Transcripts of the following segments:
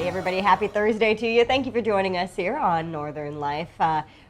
Hey everybody, happy Thursday to you. Thank you for joining us here on Northern Life.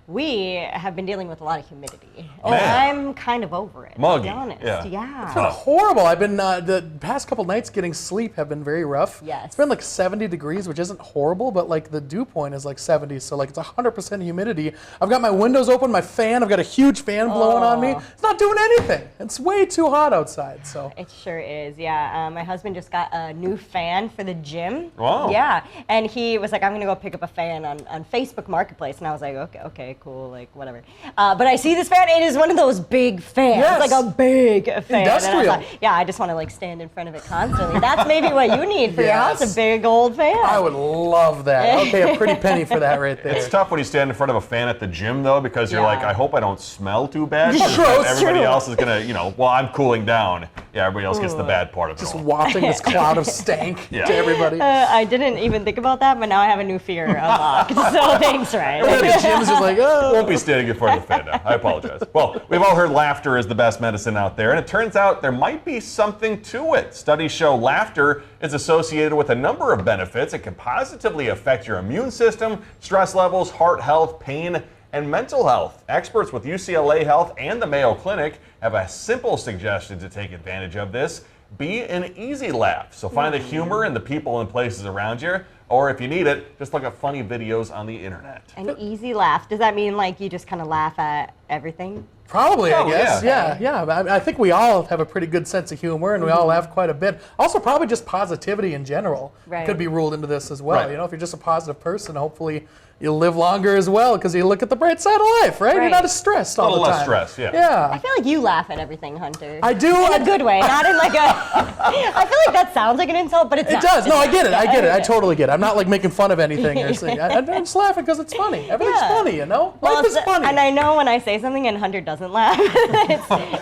We have been dealing with a lot of humidity. Oh, I'm kind of over it, Muggy. to be honest. Yeah. It's been horrible. I've been, the past couple nights getting sleep have been very rough. Yes. It's been like 70 degrees, which isn't horrible, but like the dew point is like 70, so like it's 100% humidity. I've got my windows open, my fan, I've got a huge fan blowing on me. It's not doing anything. It's way too hot outside, so. It sure is, yeah. My husband just got a new fan for the gym. Wow. Yeah, and he was like, I'm gonna go pick up a fan on Facebook Marketplace, and I was like, okay, cool, like whatever. But I see this fan, it is one of those big fans, Yes. like a big fan. Industrial. And I thought, yeah, I just wanna like stand in front of it constantly. That's maybe what you need for your house, Yes. a big old fan. I would love that. I'll pay a pretty penny for that right there. It's tough when you stand in front of a fan at the gym, though, because you're like, Yeah. I hope I don't smell too bad. It's 'cause true, then it's everybody true. else is going to, while I'm cooling down, yeah, everybody else gets the bad part of it Just all. wafting this cloud of stank Yeah. to everybody. I didn't even think about that, but now I have a new fear unlocked. So thanks, The Ryan. gym's just like, oh. Won't be standing in front of the fan now. I apologize. Well, we've all heard laughter is the best medicine out there, and it turns out there might be something to it. Studies show laughter is associated with a number of benefits. It can positively affect your immune system, stress levels, heart health, pain, and mental health. Experts with UCLA Health and the Mayo Clinic have a simple suggestion to take advantage of this. Be an easy laugh. So find the humor in the people and places around you, or if you need it, just look at funny videos on the internet. An easy laugh. Does that mean like you just kind of laugh at everything? Probably, I Oh, guess. yeah. Yeah. I think we all have a pretty good sense of humor, and we all laugh quite a bit. Also, probably just positivity in general Right. could be ruled into this as well. Right. You know, if you're just a positive person, hopefully you'll live longer as well because you look at the bright side of life, right? You're Right. not as stressed all little the less time. stress, yeah. I Yeah. feel like you laugh at everything, Hunter. I do. In a good way, not in like a. I feel like that sounds like an insult, but it's It not. does. No, I get it. I get it. I Okay. totally get it. I'm not like making fun of anything or saying. I'm just laughing because it's funny. Everything's Yeah. funny, you know? Well, Life is funny. And I know when I say something and Hunter doesn't laugh,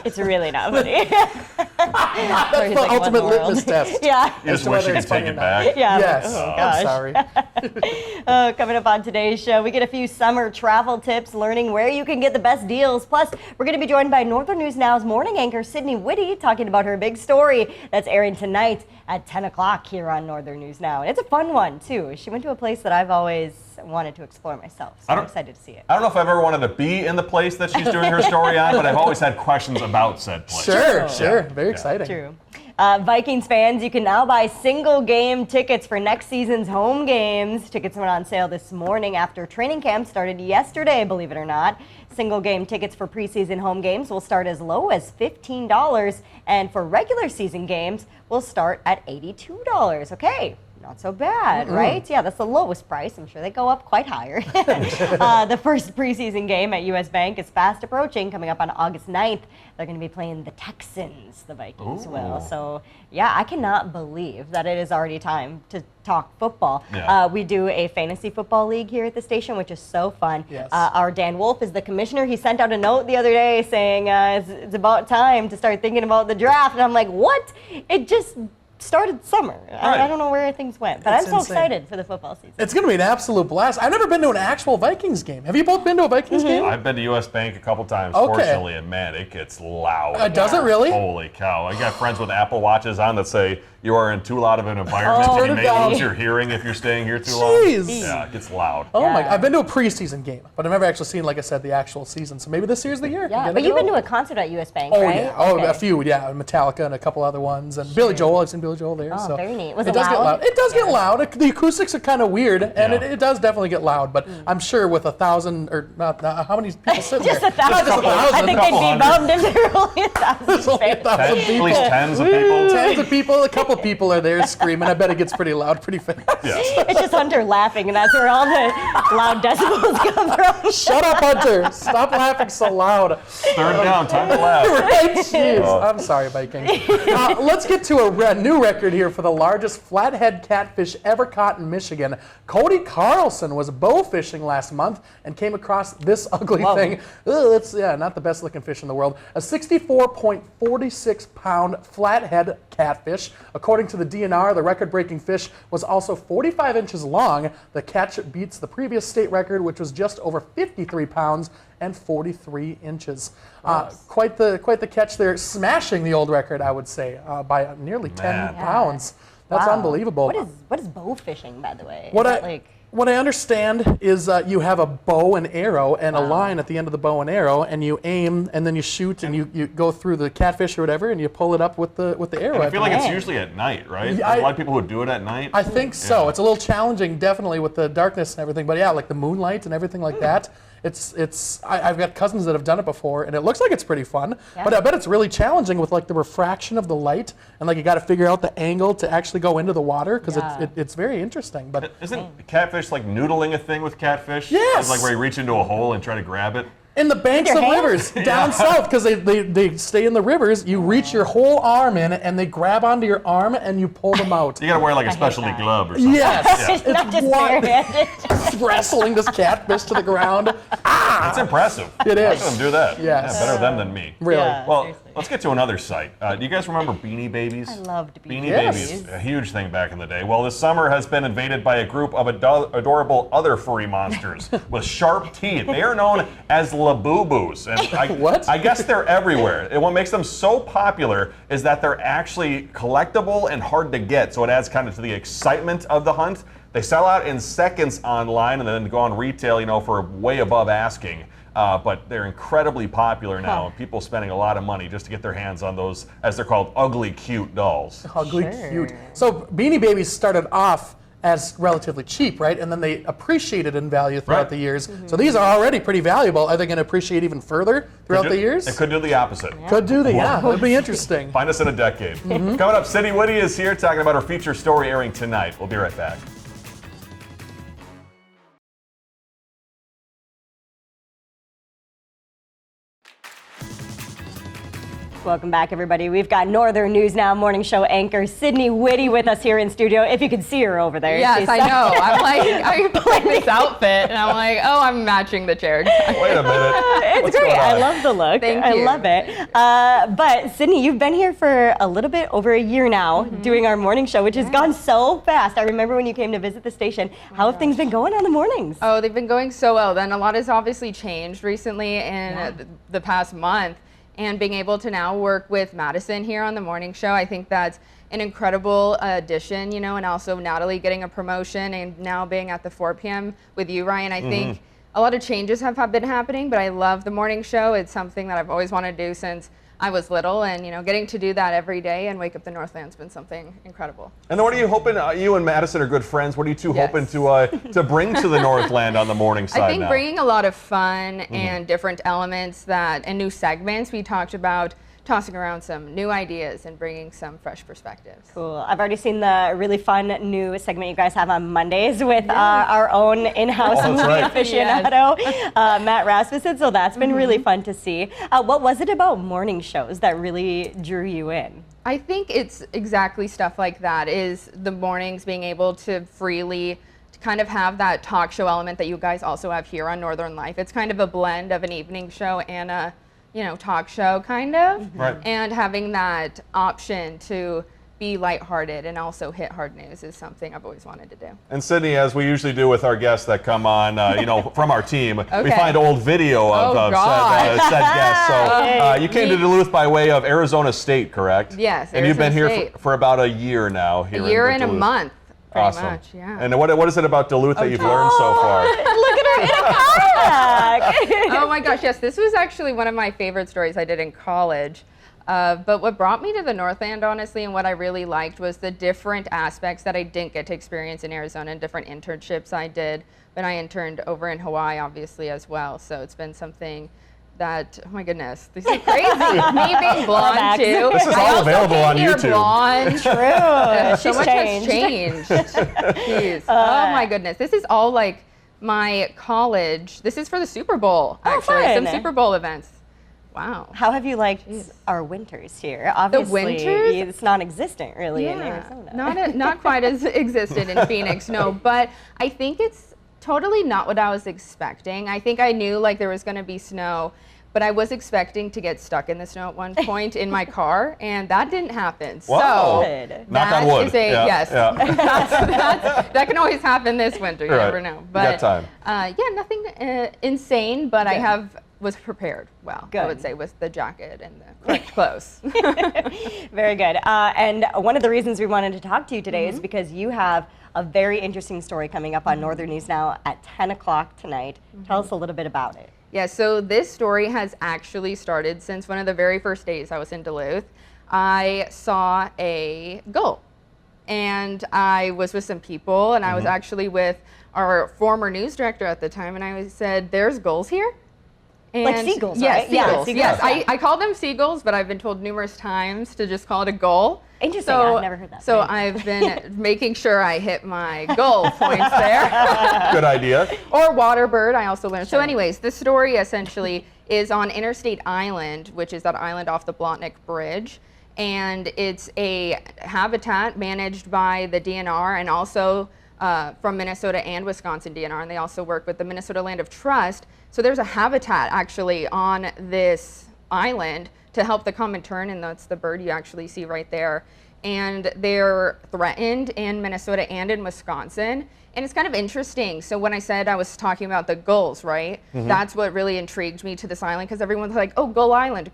it's really not funny. That's the ultimate litmus test. Yeah. You just to wish whether you could it's funny take or it not. back. Yeah. Yes. Oh, I'm gosh. sorry. Coming up on today's show, we get a few summer travel tips, learning where you can get the best deals. Plus, we're going to be joined by Northern News Now's morning anchor, Sydney Whitty, talking about her big story that's airing tonight at 10 o'clock here on Northern News Now. And it's a fun one, too. She went to a place that I've always wanted to explore myself, so I'm excited to see it. I don't know if I've ever wanted to be in the place that she's doing her story on, but I've always had questions about said place. Sure. Very exciting. True. Vikings fans, you can now buy single game tickets for next season's home games. Tickets went on sale this morning after training camp started yesterday, believe it or not. Single game tickets for preseason home games will start as low as $15, and for regular season games will start at $82. Okay. Not so bad, right? Yeah, that's the lowest price. I'm sure they go up quite higher. The first preseason game at US Bank is fast approaching, coming up on August 9th. They're going to be playing the Texans, the Vikings will. So, yeah, I cannot believe that it is already time to talk football. Yeah. We do a fantasy football league here at the station, which is so fun. Yes. Our Dan Wolf is the commissioner. He sent out a note the other day saying it's about time to start thinking about the draft. And I'm like, what? It just started summer. I don't know where things went, but It's I'm so insane. excited for the football season. It's going to be an absolute blast. I've never been to an actual Vikings game. Have you both been to a Vikings game? I've been to US Bank a couple times, Okay. fortunately, and man, it gets loud. Does it really? Holy cow. I got friends with Apple Watches on that say you are in too loud of an environment and you may God. lose your hearing if you're staying here too long. Jeez. Yeah, it gets loud. Oh my! Yeah. I've been to a preseason game, but I've never actually seen, like I said, the actual season. So maybe this year's the year. Yeah, but you've been to a concert at US Bank, Oh right? yeah, oh Okay. a few, yeah, Metallica and a couple other ones, and Billy Joel. I've seen Billy Joel there. Oh, so very neat. Was it it does get loud? loud. It does get loud. The acoustics are kind of weird, and Yeah. it does definitely get loud. But I'm sure with 1,000 or not, how many people sitting Just there? 1,000. Just I think couple they'd be hundred. bummed if there were only 1,000 There's only fans. 1,000 At people. least tens of people. Tens of people, a couple people are there screaming. I bet it gets pretty loud pretty fast. Yeah. It's just Hunter laughing, and that's where all the loud decibels come from. Shut up, Hunter! Stop laughing so loud. Third down, time to laugh. Right? Jeez. I'm sorry, Viking. Let's get to a new record here for the largest flathead catfish ever caught in Michigan. Cody Carlson was bow fishing last month and came across this ugly thing. Ugh, it's not the best looking fish in the world. A 64.46 pound flathead catfish. According to the DNR, the record-breaking fish was also 45 inches long. The catch beats the previous state record, which was just over 53 pounds and 43 inches. Quite the catch there, smashing the old record, I would say, by nearly 10 Man. pounds. That's Wow. unbelievable. What is bow fishing, by the way? What Is I that like what I understand is you have a bow and arrow and a line at the end of the bow and arrow, and you aim and then you shoot and you go through the catfish or whatever, and you pull it up with the arrow. I feel like it's Man. usually at night, right? Yeah, There's a lot of people who do it at night. I think so. Yeah. It's a little challenging, definitely, with the darkness and everything. But yeah, like the moonlight and everything like that. I've got cousins that have done it before, and it looks like it's pretty fun. Yeah. But I bet it's really challenging with like the refraction of the light, and like you got to figure out the angle to actually go into the water because Yeah. it's very interesting. But Isn't catfish like noodling a thing with catfish? Yes. It's like where you reach into a hole and try to grab it. in the banks your of hands? rivers down south, because they stay in the rivers, you reach your whole arm in, and they grab onto your arm, and you pull them out. You gotta wear like a hate specialty that. glove or something. Yes, not just wild. barehanded? Wrestling this catfish to the ground. It's impressive. It Look is. at them do that. Yes. Yeah, better them than me. Really. Yeah. Well, Seriously. let's get to another site. Do you guys remember Beanie Babies? I loved Beanie Yes. Babies, a huge thing back in the day. Well, this summer has been invaded by a group of adorable other furry monsters with sharp teeth. They are known as Labubu's. And What? I guess they're everywhere. And what makes them so popular is that they're actually collectible and hard to get. So it adds kind of to the excitement of the hunt. They sell out in seconds online and then go on retail, for way above asking. But they're incredibly popular now, and people spending a lot of money just to get their hands on those, as they're called, ugly, cute dolls. Ugly, Sure. cute. So Beanie Babies started off as relatively cheap, right? And then they appreciated in value throughout Right. the years. So these are already pretty valuable. Are they going to appreciate even further throughout the years? It could do the opposite. Could do the, yeah. It'd be interesting. Find us in a decade. Coming up, Cindy Woody is here talking about her feature story airing tonight. We'll be right back. Welcome back, everybody. We've got Northern News Now morning show anchor Sydney Whitty with us here in studio. If you could see her over there. Yes, She's I know. I'm like, I like this outfit, and I'm like, oh, I'm matching the chair. Wait a minute. It's What's great. going I on? love the look. Thank I you. love it. But Sydney, you've been here for a little bit over a year now doing our morning show, which has gone so fast. I remember when you came to visit the station. How have things been going on the mornings? Oh, they've been going so well. Then a lot has obviously changed recently in the past month. And being able to now work with Madison here on the morning show, I think that's an incredible addition, and also Natalie getting a promotion and now being at the 4 p.m. with you, Ryan. I think a lot of changes have been happening, but I love the morning show. It's something that I've always wanted to do since I was little, and getting to do that every day and wake up the Northland's been something incredible. And then what are you hoping, you and Madison are good friends, what are you two Yes. hoping to bring to the Northland on the morning side I think now? bringing a lot of fun and different elements and new segments. We talked about tossing around some new ideas and bringing some fresh perspectives. Cool. I've already seen the really fun new segment you guys have on Mondays with our own in-house Oh, that's movie right. aficionado, Matt Rasmussen. So that's been really fun to see. What was it about morning shows that really drew you in? I think it's exactly stuff like that, is the mornings being able to freely kind of have that talk show element that you guys also have here on Northern Life. It's kind of a blend of an evening show and a talk show kind of. Right. And having that option to be lighthearted and also hit hard news is something I've always wanted to do. And Sydney, as we usually do with our guests that come on, from our team, we Okay. find old video of Oh, God. said guests. So you came to Duluth by way of Arizona State, correct? Yes, And you've been here Arizona State. for about a year now. Here A year in and a Duluth. month, pretty Awesome. much, yeah. And what is it about Duluth that you've learned so far? Look at her in a kayak! Oh my gosh, yes, this was actually one of my favorite stories I did in college. But what brought me to the Northland, honestly, and what I really liked was the different aspects that I didn't get to experience in Arizona and different internships I did. But I interned over in Hawaii, obviously, as well. So it's been something that, oh my goodness, this is crazy. Me being blonde, Max. too. This is I all also available came on here YouTube. Blonde. True. So She's much changed. has changed. Jeez. Oh my goodness. This is all like my college. This is for the Super Bowl, actually. Some fun. Super Bowl events. Wow. How have you liked our winters here? Obviously, winters? it's non-existent really in Arizona. Not quite as existed in Phoenix, no. But I think it's totally not what I was expecting. I think I knew like there was going to be snow, but I was expecting to get stuck in the snow at one point in my car, and that didn't happen. Wow. So Good. Knock on that wood. is a Yeah, yes. yeah. That can always happen this winter. You Right. never know. You got time. Yeah, insane, but I Good. was prepared well, I Good. would say, with the jacket and the correct clothes. Very good. And one of the reasons we wanted to talk to you today Mm-hmm. is because you have a very interesting story coming up on Northern News Now at 10 o'clock tonight. Mm-hmm. Tell us a little bit about it. Yeah, so this story has actually started since one of the very first days I was in Duluth. I saw a gull, and I was with some people, and I was actually with our former news director at the time, and I said, "There's gulls here?" Like And seagulls, yes, right? Yeah, seagulls. seagulls, Yes, yeah. I call them seagulls, but I've been told numerous times to just call it a gull. Interesting, I've never heard that. So Thanks. I've been making sure I hit my gull points there. Good idea. Or water bird, I also learned. So anyways, the story essentially is on Interstate Island, which is that island off the Blotnick Bridge. And it's a habitat managed by the DNR and also from Minnesota and Wisconsin DNR. And they also work with the Minnesota Land of Trust. So there's a habitat actually on this island to help the common tern, and that's the bird you actually see right there. And they're threatened in Minnesota and in Wisconsin. And it's kind of interesting. So when I said I was talking about the gulls, right? That's what really intrigued me to this island, because everyone's like, oh, Gull Island,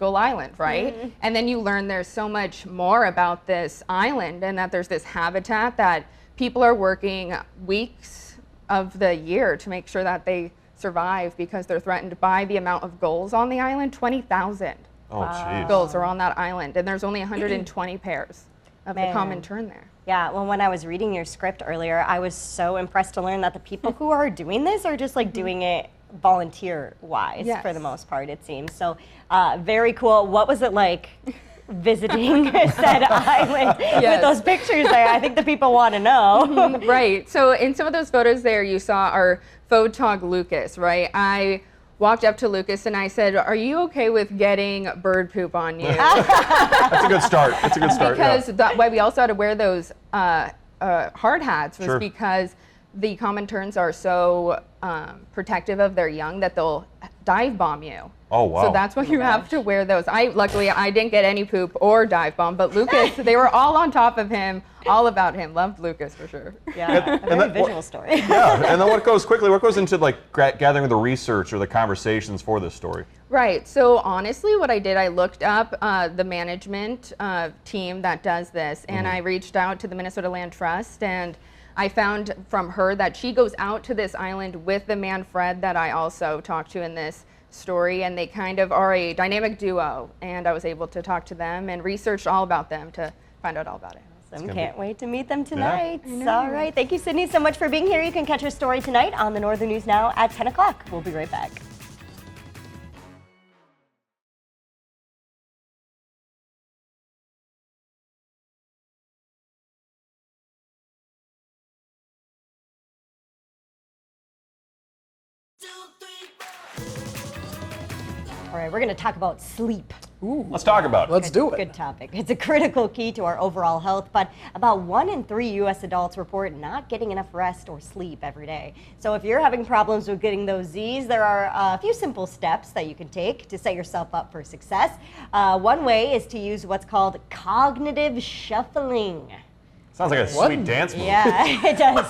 right? And then you learn there's so much more about this island, and that there's this habitat that people are working weeks of the year to make sure that they survive, because they're threatened by the amount of gulls on the island. 20,000 Oh, jeez. gulls are on that island, and there's only 120 pairs of the Man. common tern there. Yeah, well, when I was reading your script earlier, I was so impressed to learn that the people who are doing this are just like doing it volunteer-wise Yes. for the most part, it seems. So very cool. What was it like visiting said island with Yes. those pictures there? I think the people want to know. Right. So in some of those photos there, you saw our photog Lucas, right? I walked up to Lucas and I said, "Are you okay with getting bird poop on you?" That's a good start. That's a good start. Because yeah. that why we also had to wear those hard hats was Sure. because the common terns are so protective of their young that they'll dive bomb you. Oh, wow. So that's why you have to wear those. Luckily I didn't get any poop or dive bomb, but Lucas, they were all on top of him, all about him. Loved Lucas for sure. Yeah, a very that- visual story. Yeah, and then what goes into like gathering the research or the conversations for this story? Right. So honestly, what I did, I looked up the management team that does this, and I reached out to the Minnesota Land Trust, and I found from her that she goes out to this island with the man Fred that I also talked to in this story, and they kind of are a dynamic duo. And I was able to talk to them and research all about them to find out all about it. Can't wait to meet them tonight. All right. Thank you, Sydney, so much for being here. You can catch her story tonight on the Northern News Now at 10 o'clock. We'll be right back. All right, we're going to talk about sleep. Let's talk about it. Let's do it. Good topic. It's a critical key to our overall health, but about 1 in 3 U.S. adults report not getting enough rest or sleep every day. So if you're having problems with getting those Z's, there are a few simple steps that you can take to set yourself up for success. One way is to use what's called cognitive shuffling. Sounds like a What? sweet dance move. Yeah, it does.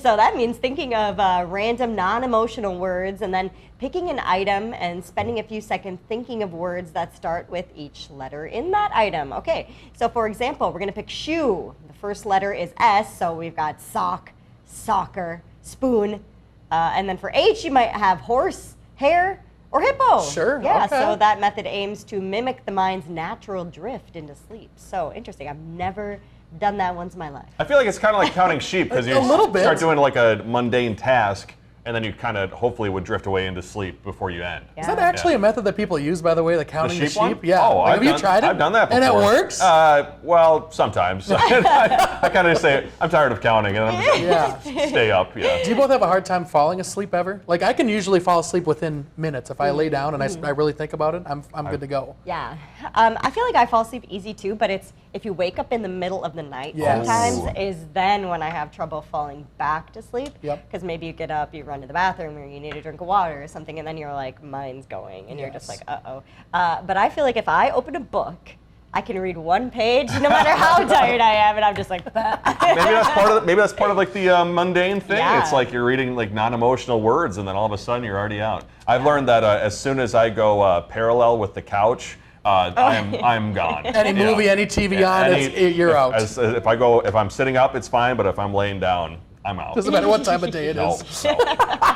So that means thinking of random non-emotional words and then picking an item and spending a few seconds thinking of words that start with each letter in that item. Okay, so for example, we're going to pick shoe. The first letter is S, so we've got sock, soccer, spoon. And then for H, you might have horse, hare, or hippo. Sure, Yeah, okay. so that method aims to mimic the mind's natural drift into sleep. So interesting. I've never done that once in my life. I feel like it's kind of like counting sheep because you A little bit. start doing like a mundane task and then you kind of hopefully would drift away into sleep before you end. Yeah. Is that actually a method that people use, by the way, the counting the sheep? one? Yeah. Oh, Like, have you tried it? I've done that before. And it works? Well, sometimes. I kind of say, I'm tired of counting, and I'm just Yeah. stay up, yeah. Do you both have a hard time falling asleep ever? Like, I can usually fall asleep within minutes. If I lay down and I really think about it, I'm good to go. Yeah. I feel like I fall asleep easy too, but it's if you wake up in the middle of the night Yes. sometimes is then when I have trouble falling back to sleep. Yep. Because maybe you get up, you run to the bathroom, or you need a drink of water or something, and then you're like, mind's going, and you're just Yes. like, uh-oh. But I feel like if I open a book I can read one page no matter how tired I am, and I'm just like, Maybe that's part of like the mundane thing. Yeah. It's like you're reading like non-emotional words, and then all of a sudden you're already out. I've learned that as soon as I go parallel with the couch, I'm gone. Any movie, any TV on, you're out. If I'm sitting up, it's fine, but if I'm laying down, I'm out. Doesn't matter what time of day it No, is. no.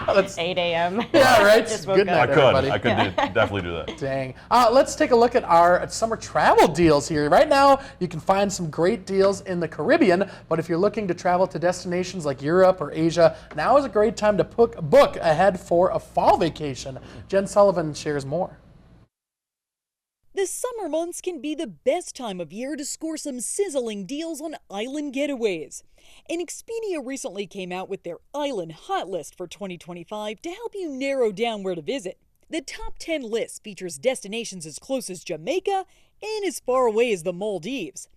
That's 8 a.m. Yeah, right. Just woke Good up. night, everybody. I could definitely do that. Dang. Let's take a look at our summer travel deals here. Right now, you can find some great deals in the Caribbean, but if you're looking to travel to destinations like Europe or Asia, now is a great time to book ahead for a fall vacation. Jen Sullivan shares more. The summer months can be the best time of year to score some sizzling deals on island getaways. And Expedia recently came out with their Island Hot List for 2025 to help you narrow down where to visit. The top 10 list features destinations as close as Jamaica and as far away as the Maldives.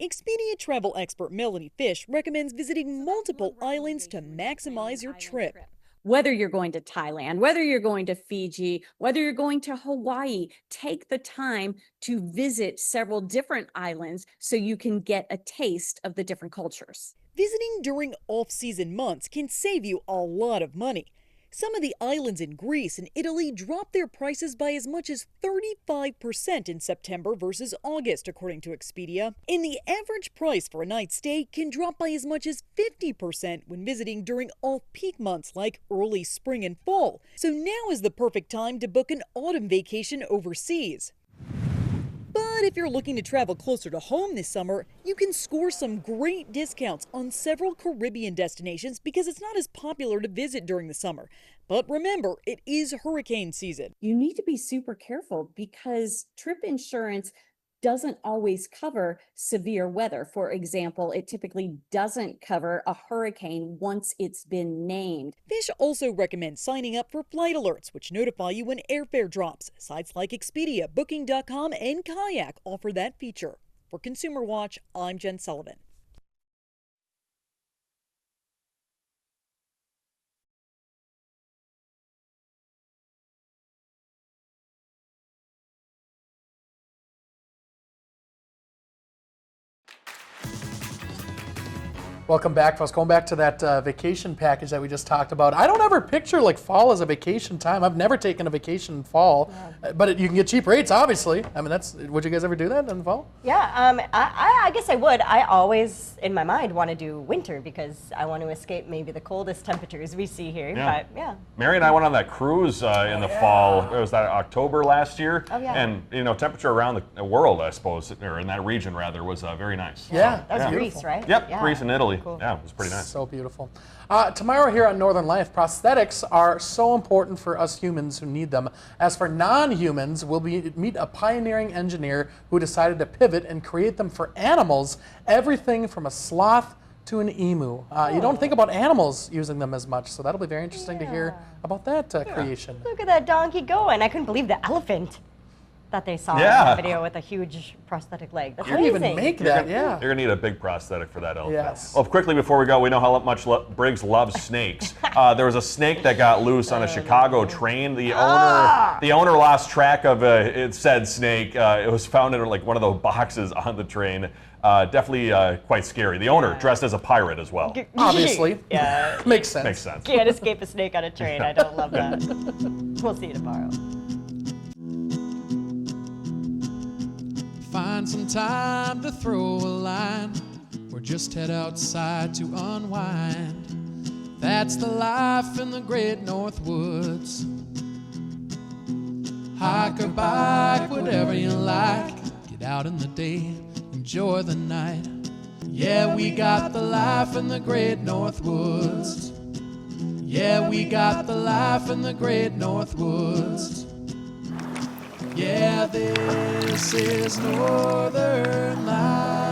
Expedia travel expert Melanie Fish recommends visiting multiple islands to maximize your trip. Whether you're going to Thailand, whether you're going to Fiji, whether you're going to Hawaii, take the time to visit several different islands so you can get a taste of the different cultures. Visiting during off-season months can save you a lot of money. Some of the islands in Greece and Italy dropped their prices by as much as 35% in September versus August, according to Expedia. And the average price for a night stay can drop by as much as 50% when visiting during off-peak months like early spring and fall. So now is the perfect time to book an autumn vacation overseas. But if you're looking to travel closer to home this summer, you can score some great discounts on several Caribbean destinations because it's not as popular to visit during the summer. But remember, it is hurricane season. You need to be super careful because trip insurance doesn't always cover severe weather. For example, it typically doesn't cover a hurricane once it's been named. Fish also recommends signing up for flight alerts, which notify you when airfare drops. Sites like Expedia, Booking.com, and Kayak offer that feature. For Consumer Watch, I'm Jen Sullivan. Welcome back, folks. Going back to that vacation package that we just talked about. I don't ever picture like fall as a vacation time. I've never taken a vacation in fall, but you can get cheap rates, obviously. I mean, would you guys ever do that in the fall? Yeah, I guess I would. I always, in my mind, want to do winter because I want to escape maybe the coldest temperatures we see here. Yeah. But yeah. Mary and I went on that cruise in the fall. It was that October last year. Oh, yeah. And temperature around the world, I suppose, or in that region rather, was very nice. Yeah. That was Yeah. Greece, right? Yep, Yeah. Greece and Italy. Cool. Yeah, it was pretty nice. So beautiful. Tomorrow here on Northern Life, prosthetics are so important for us humans who need them. As for non-humans, we'll meet a pioneering engineer who decided to pivot and create them for animals, everything from a sloth to an emu. You don't think about animals using them as much, so that'll be very interesting to hear about that creation. Look at that donkey going. I couldn't believe the elephant that they saw in Yeah. that video with a huge prosthetic leg. That's How do you amazing. even make that? Yeah. You're going to need a big prosthetic for that elephant. Yes. Well, quickly before we go, we know how much Briggs loves snakes. There was a snake that got loose on a Chicago train. The owner lost track of it said snake. It was found in like one of those boxes on the train. Definitely quite scary. The owner dressed as a pirate as well. Obviously. Yeah. Makes sense. Makes sense. Can't escape a snake on a train. I don't love that. We'll see you tomorrow. Find some time to throw a line or just head outside to unwind. That's the life in the great North Woods. Hike or bike, whatever you like. Get out in the day, enjoy the night. Yeah, we got the life in the great North Woods. Yeah, we got the life in the great North Woods. Yeah, this is Northern Life.